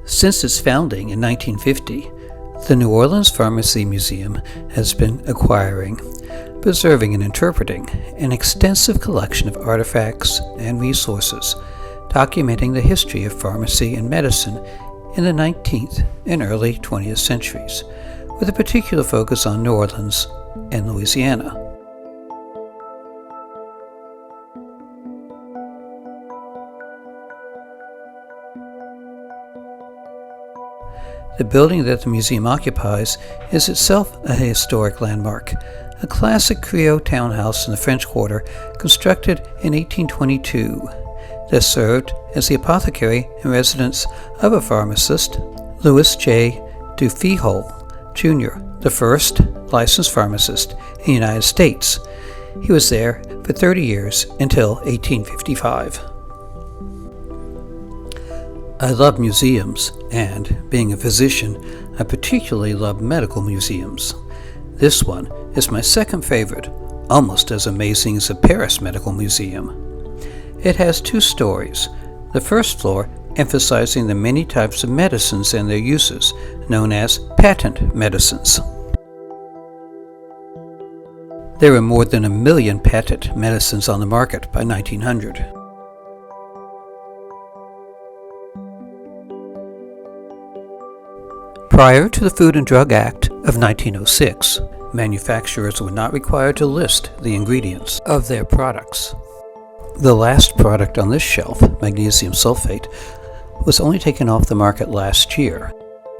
Since its founding in 1950, the New Orleans Pharmacy Museum has been acquiring, preserving, and interpreting an extensive collection of artifacts and resources documenting the history of pharmacy and medicine in the 19th and early 20th centuries, with a particular focus on New Orleans and Louisiana. The building that the museum occupies is itself a historic landmark, a classic Creole townhouse in the French Quarter constructed in 1822 that served as the apothecary and residence of a pharmacist, Louis J. Duffihold, Jr., the first licensed pharmacist in the United States. He was there for 30 years until 1855. I love museums, and being a physician, I particularly love medical museums. This one is my second favorite, almost as amazing as the Paris Medical Museum. It has 2 stories, the first floor emphasizing the many types of medicines and their uses, known as patent medicines. There were more than 1 million patent medicines on the market by 1900. Prior to the Food and Drug Act of 1906, manufacturers were not required to list the ingredients of their products. The last product on this shelf, magnesium sulfate, was only taken off the market last year.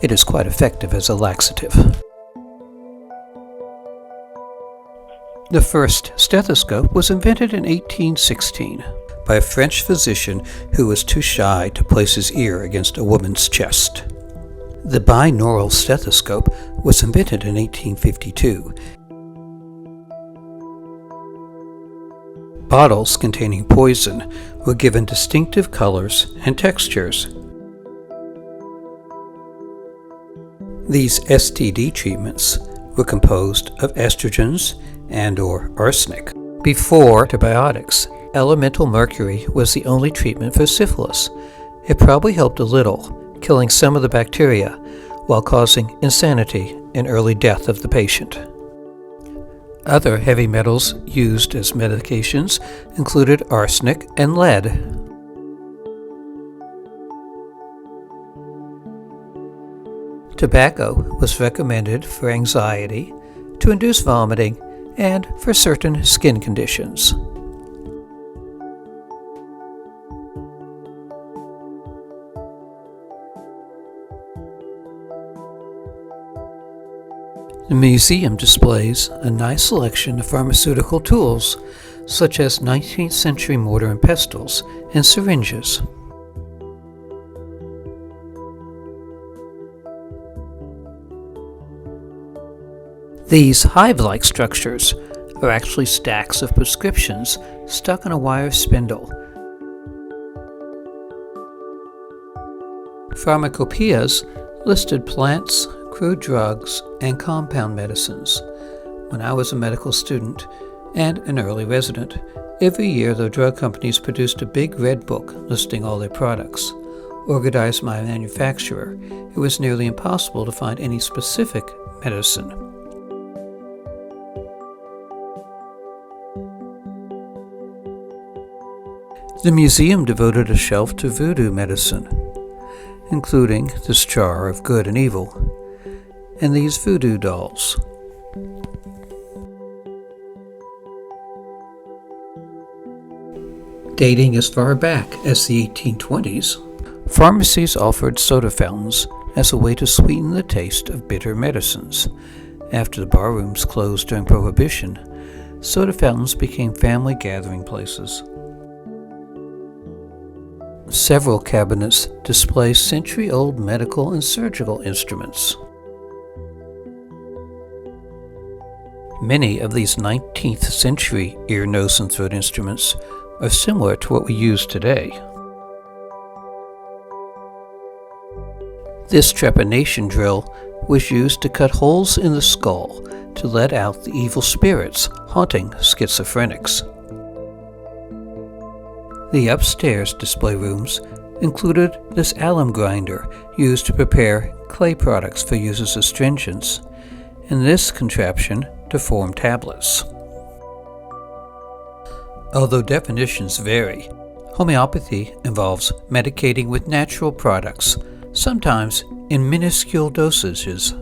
It is quite effective as a laxative. The first stethoscope was invented in 1816 by a French physician who was too shy to place his ear against a woman's chest. The binaural stethoscope was invented in 1852. Bottles containing poison were given distinctive colors and textures. These STD treatments were composed of estrogens and/or arsenic. Before antibiotics, elemental mercury was the only treatment for syphilis. It probably helped a little, killing some of the bacteria while causing insanity and early death of the patient. Other heavy metals used as medications included arsenic and lead. Tobacco was recommended for anxiety, to induce vomiting, and for certain skin conditions. The museum displays a nice selection of pharmaceutical tools, such as 19th century mortar and pestles and syringes. These hive-like structures are actually stacks of prescriptions stuck on a wire spindle. Pharmacopoeias listed plants, crude drugs, and compound medicines. When I was a medical student and an early resident, every year the drug companies produced a big red book listing all their products. Organized by a manufacturer, it was nearly impossible to find any specific medicine. The museum devoted a shelf to voodoo medicine, including this jar of good and evil, and these voodoo dolls. Dating as far back as the 1820s, pharmacies offered soda fountains as a way to sweeten the taste of bitter medicines. After the barrooms closed during Prohibition, soda fountains became family gathering places. Several cabinets display century-old medical and surgical instruments. Many of these 19th century ear, nose, and throat instruments are similar to what we use today. This trepanation drill was used to cut holes in the skull to let out the evil spirits haunting schizophrenics. The upstairs display rooms included this alum grinder used to prepare clay products for use as astringents, and this contraption to form tablets. Although definitions vary, homeopathy involves medicating with natural products, sometimes in minuscule dosages.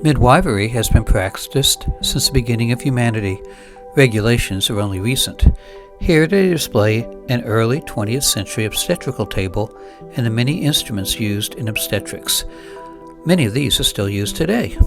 Midwifery has been practiced since the beginning of humanity. Regulations are only recent. Here they display an early 20th century obstetrical table and the many instruments used in obstetrics. Many of these are still used today.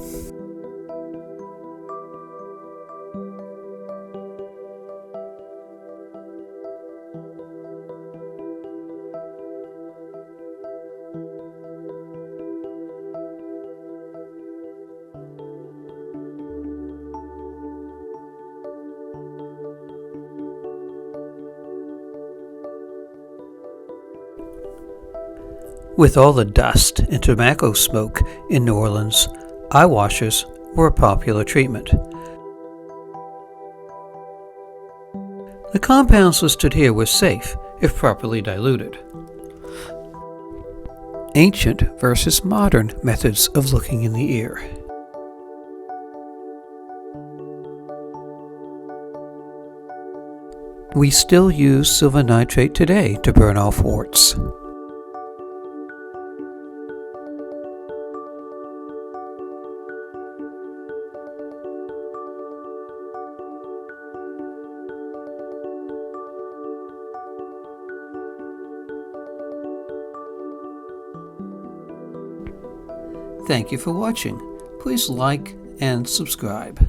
With all the dust and tobacco smoke in New Orleans, eye washers were a popular treatment. The compounds listed here were safe if properly diluted. Ancient versus modern methods of looking in the ear. We still use silver nitrate today to burn off warts. Thank you for watching. Please like and subscribe.